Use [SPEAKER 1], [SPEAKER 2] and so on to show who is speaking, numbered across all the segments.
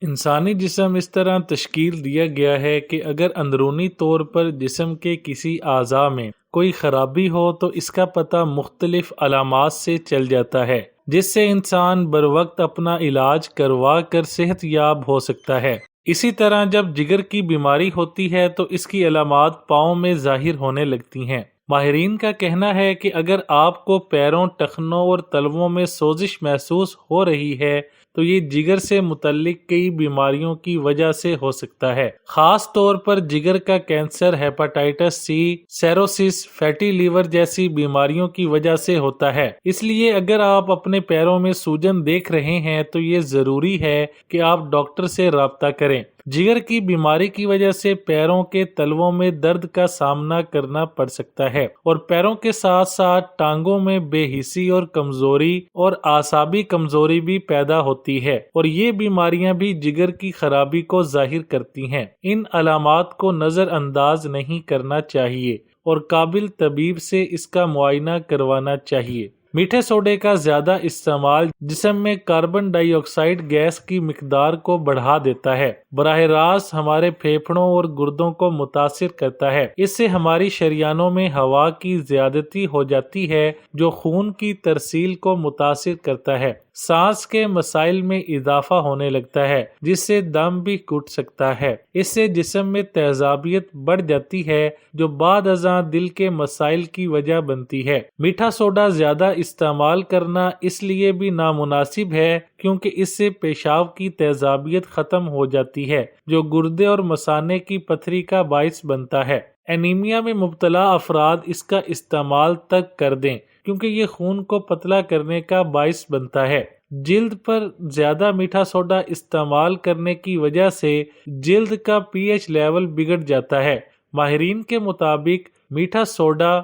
[SPEAKER 1] انسانی جسم اس طرح تشکیل دیا گیا ہے کہ اگر اندرونی طور پر جسم کے کسی اعضاء میں کوئی خرابی ہو تو اس کا پتہ مختلف علامات سے چل جاتا ہے، جس سے انسان بروقت اپنا علاج کروا کر صحت یاب ہو سکتا ہے۔ اسی طرح جب جگر کی بیماری ہوتی ہے تو اس کی علامات پاؤں میں ظاہر ہونے لگتی ہیں۔ ماہرین کا کہنا ہے کہ اگر آپ کو پیروں، ٹخنوں اور تلووں میں سوزش محسوس ہو رہی ہے تو یہ جگر سے متعلق کئی بیماریوں کی وجہ سے ہو سکتا ہے، خاص طور پر جگر کا cancer, hepatitis C, cirrhosis, fatty liver جیسی بیماریوں کی وجہ سے ہوتا ہے۔ اس لیے اگر آپ اپنے پیروں میں سوجن دیکھ رہے ہیں تو یہ ضروری ہے کہ آپ ڈاکٹر سے رابطہ کریں۔ جگر کی بیماری کی وجہ سے پیروں کے تلووں میں درد کا سامنا کرنا پڑ سکتا ہے اور پیروں کے ساتھ ساتھ ٹانگوں میں بے حسی اور کمزوری اور اعصابی کمزوری بھی پیدا ہوتی ہے، اور یہ بیماریاں بھی جگر کی خرابی کو ظاہر کرتی ہیں۔ ان علامات کو نظر انداز نہیں کرنا چاہیے اور قابل طبیب سے اس کا معائنہ کروانا چاہیے۔ میٹھے سوڈے کا زیادہ استعمال جسم میں کاربن ڈائی آکسائیڈ گیس کی مقدار کو بڑھا دیتا ہے، براہ راست ہمارے پھیپھڑوں اور گردوں کو متاثر کرتا ہے۔ اس سے ہماری شریانوں میں ہوا کی زیادتی ہو جاتی ہے جو خون کی ترسیل کو متاثر کرتا ہے۔ سانس کے مسائل میں اضافہ ہونے لگتا ہے جس سے دم بھی گھٹ سکتا ہے۔ اس سے جسم میں تیزابیت بڑھ جاتی ہے جو بعد ازاں دل کے مسائل کی وجہ بنتی ہے۔ میٹھا سوڈا زیادہ استعمال کرنا اس لیے بھی نامناسب ہے کیونکہ اس سے پیشاب کی تیزابیت ختم ہو جاتی ہے جو گردے اور مثانے کی پتھری کا باعث بنتا ہے۔ اینیمیا میں مبتلا افراد اس کا استعمال تک کر دیں کیونکہ یہ خون کو پتلا کرنے کا باعث بنتا ہے۔ جلد پر زیادہ میٹھا سوڈا استعمال کرنے کی وجہ سے جلد کا پی ایچ لیول بگڑ جاتا ہے۔ ماہرین کے مطابق میٹھا سوڈا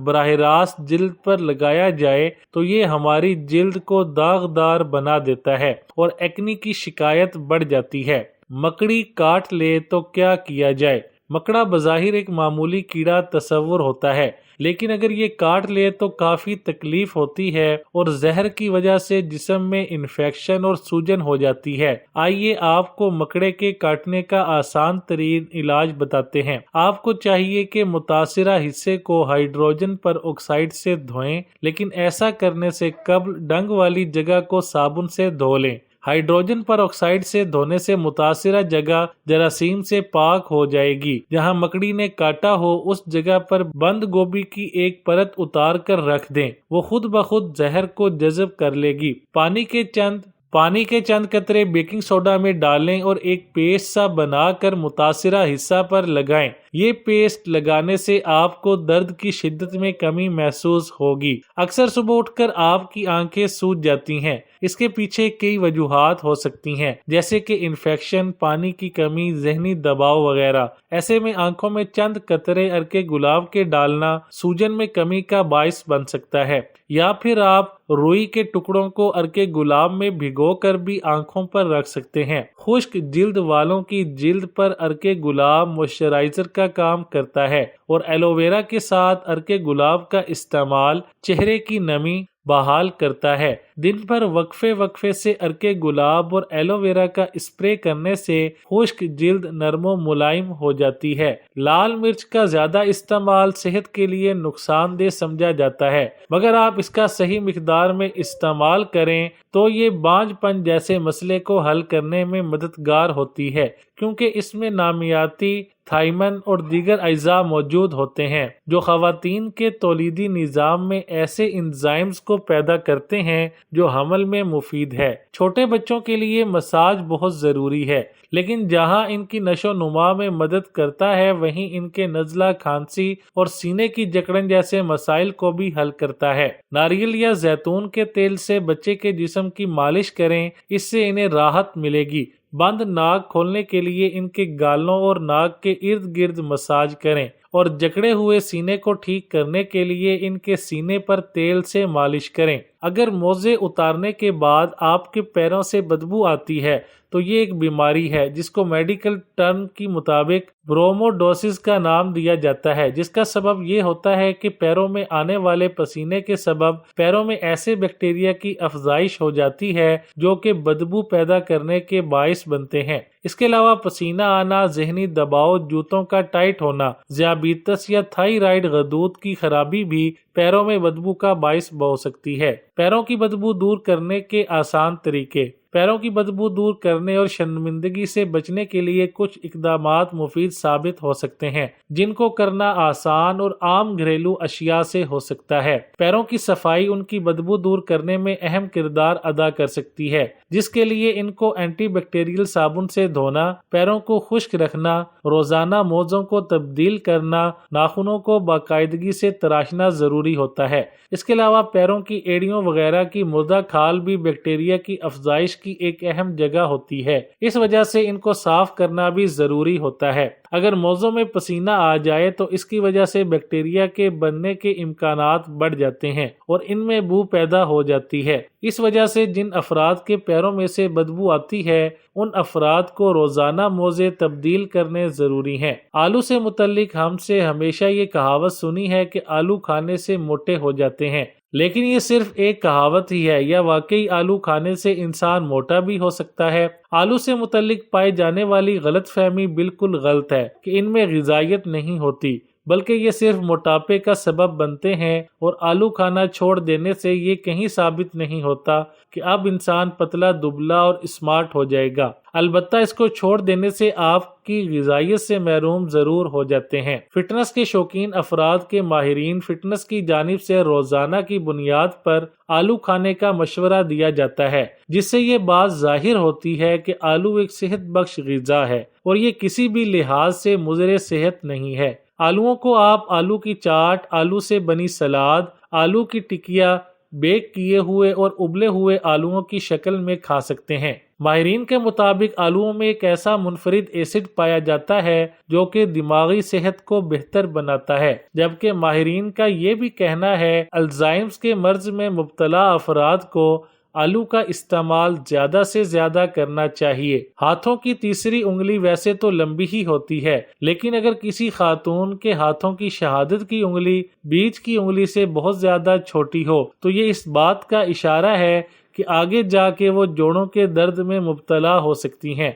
[SPEAKER 1] براہ راست جلد پر لگایا جائے تو یہ ہماری جلد کو داغدار بنا دیتا ہے اور ایکنی کی شکایت بڑھ جاتی ہے۔ مکڑی کاٹ لے تو کیا کیا جائے؟ مکڑا بظاہر ایک معمولی کیڑا تصور ہوتا ہے، لیکن اگر یہ کاٹ لے تو کافی تکلیف ہوتی ہے اور زہر کی وجہ سے جسم میں انفیکشن اور سوجن ہو جاتی ہے۔ آئیے آپ کو مکڑے کے کاٹنے کا آسان ترین علاج بتاتے ہیں۔ آپ کو چاہیے کہ متاثرہ حصے کو ہائیڈروجن پر آکسائڈ سے دھوئیں، لیکن ایسا کرنے سے قبل ڈنگ والی جگہ کو صابن سے دھو لیں۔ ہائیڈروجن پر آکسائڈ سے دھونے سے متاثرہ جگہ جراثیم سے پاک ہو جائے گی۔ جہاں مکڑی نے کاٹا ہو اس جگہ پر بند گوبھی کی ایک پرت اتار کر رکھ دیں، وہ خود بخود زہر کو جذب کر لے گی۔ پانی کے چند قطرے بیکنگ سوڈا میں ڈالیں اور ایک پیسٹ سا بنا کر متاثرہ حصہ پر لگائیں۔ یہ پیسٹ لگانے سے آپ کو درد کی شدت میں کمی محسوس ہوگی۔ اکثر صبح اٹھ کر آپ کی آنکھیں سوج جاتی ہیں۔ اس کے پیچھے کئی وجوہات ہو سکتی ہیں جیسے کہ انفیکشن، پانی کی کمی، ذہنی دباؤ وغیرہ۔ ایسے میں آنکھوں میں چند قطرے عرق گلاب کے ڈالنا سوجن میں کمی کا باعث بن سکتا ہے، یا پھر آپ روئی کے ٹکڑوں کو عرق گلاب میں بھگو کر بھی آنکھوں پر رکھ سکتے ہیں۔ خشک جلد والوں کی جلد پر عرق گلاب موئسچرائزر کا کام کرتا ہے اور ایلو ویرا کے ساتھ عرق گلاب کا استعمال چہرے کی نمی بحال کرتا ہے۔ دن بھر وقفے سے عرق گلاب اور ایلو ویرا کا اسپرے کرنے سے خشک جلد نرم و ملائم ہو جاتی ہے۔ لال مرچ کا زیادہ استعمال صحت کے لیے نقصان دہ سمجھا جاتا ہے، مگر آپ اس کا صحیح مقدار میں استعمال کریں تو یہ بانجھ پن جیسے مسئلے کو حل کرنے میں مددگار ہوتی ہے، کیونکہ اس میں نامیاتی تھائمن اور دیگر اجزاء موجود ہوتے ہیں جو خواتین کے تولیدی نظام میں ایسے انزائمز کو پیدا کرتے ہیں جو حمل میں مفید ہے۔ چھوٹے بچوں کے لیے مساج بہت ضروری ہے، لیکن جہاں ان کی نشو و نما میں مدد کرتا ہے وہیں ان کے نزلہ، کھانسی اور سینے کی جکڑن جیسے مسائل کو بھی حل کرتا ہے۔ ناریل یا زیتون کے تیل سے بچے کے جسم کی مالش کریں، اس سے انہیں راحت ملے گی۔ بند ناک کھولنے کے لیے ان کے گالوں اور ناک کے ارد گرد مساج کریں اور جکڑے ہوئے سینے کو ٹھیک کرنے کے لیے ان کے سینے پر تیل سے مالش کریں۔ اگر موزے اتارنے کے بعد آپ کے پیروں سے بدبو آتی ہے تو یہ ایک بیماری ہے جس کو میڈیکل ٹرم کی مطابق بروموڈوسس کا نام دیا جاتا ہے، جس کا سبب یہ ہوتا ہے کہ پیروں میں آنے والے پسینے کے سبب پیروں میں ایسے بیکٹیریا کی افزائش ہو جاتی ہے جو کہ بدبو پیدا کرنے کے باعث بنتے ہیں۔ اس کے علاوہ پسینہ آنا، ذہنی دباؤ، جوتوں کا ٹائٹ ہونا، ذیابیطس یا تھائرائیڈ غدود کی خرابی بھی پیروں میں بدبو کا باعث ہو سکتی ہے۔ پیروں کی بدبو دور کرنے کے آسان طریقے۔ پیروں کی بدبو دور کرنے اور شرمندگی سے بچنے کے لیے کچھ اقدامات مفید ثابت ہو سکتے ہیں جن کو کرنا آسان اور عام گھریلو اشیاء سے ہو سکتا ہے۔ پیروں کی صفائی ان کی بدبو دور کرنے میں اہم کردار ادا کر سکتی ہے، جس کے لیے ان کو اینٹی بیکٹیریل صابن سے دھونا، پیروں کو خشک رکھنا، روزانہ موزوں کو تبدیل کرنا، ناخنوں کو باقاعدگی سے تراشنا ضروری ہوتا ہے۔ اس کے علاوہ پیروں کی ایڑیوں وغیرہ کی مردہ کھال بھی بیکٹیریا کی افزائش کی ایک اہم جگہ ہوتی ہے، اس وجہ سے ان کو صاف کرنا بھی ضروری ہوتا ہے۔ اگر موزوں میں پسینہ آ جائے تو اس کی وجہ سے بیکٹیریا کے بننے کے امکانات بڑھ جاتے ہیں اور ان میں بو پیدا ہو جاتی ہے۔ اس وجہ سے جن افراد کے پیروں میں سے بدبو آتی ہے ان افراد کو روزانہ موزے تبدیل کرنے ضروری ہیں۔ آلو سے متعلق ہم سے ہمیشہ یہ کہاوت سنی ہے کہ آلو کھانے سے موٹے ہو جاتے ہیں، لیکن یہ صرف ایک کہاوت ہی ہے یا واقعی آلو کھانے سے انسان موٹا بھی ہو سکتا ہے؟ آلو سے متعلق پائی جانے والی غلط فہمی بالکل غلط ہے کہ ان میں غذائیت نہیں ہوتی، بلکہ یہ صرف موٹاپے کا سبب بنتے ہیں، اور آلو کھانا چھوڑ دینے سے یہ کہیں ثابت نہیں ہوتا کہ اب انسان پتلا دبلا اور اسمارٹ ہو جائے گا۔ البتہ اس کو چھوڑ دینے سے آپ کی غذائیت سے محروم ضرور ہو جاتے ہیں۔ فٹنس کے شوقین افراد کے ماہرین فٹنس کی جانب سے روزانہ کی بنیاد پر آلو کھانے کا مشورہ دیا جاتا ہے، جس سے یہ بات ظاہر ہوتی ہے کہ آلو ایک صحت بخش غذا ہے اور یہ کسی بھی لحاظ سے مضر صحت نہیں ہے۔ آلوؤں کو آپ آلو کی چاٹ، آلو سے بنی سلاد، آلو کی ٹکیا، بیک کیے ہوئے اور ابلے ہوئے آلوؤں کی شکل میں کھا سکتے ہیں۔ ماہرین کے مطابق آلوؤں میں ایک ایسا منفرد ایسڈ پایا جاتا ہے جو کہ دماغی صحت کو بہتر بناتا ہے، جبکہ ماہرین کا یہ بھی کہنا ہے الزائمر کے مرض میں مبتلا افراد کو آلو کا استعمال زیادہ سے زیادہ کرنا چاہیے۔ ہاتھوں کی تیسری انگلی ویسے تو لمبی ہی ہوتی ہے، لیکن اگر کسی خاتون کے ہاتھوں کی شہادت کی انگلی بیچ کی انگلی سے بہت زیادہ چھوٹی ہو تو یہ اس بات کا اشارہ ہے کہ آگے جا کے وہ جوڑوں کے درد میں مبتلا ہو سکتی ہیں۔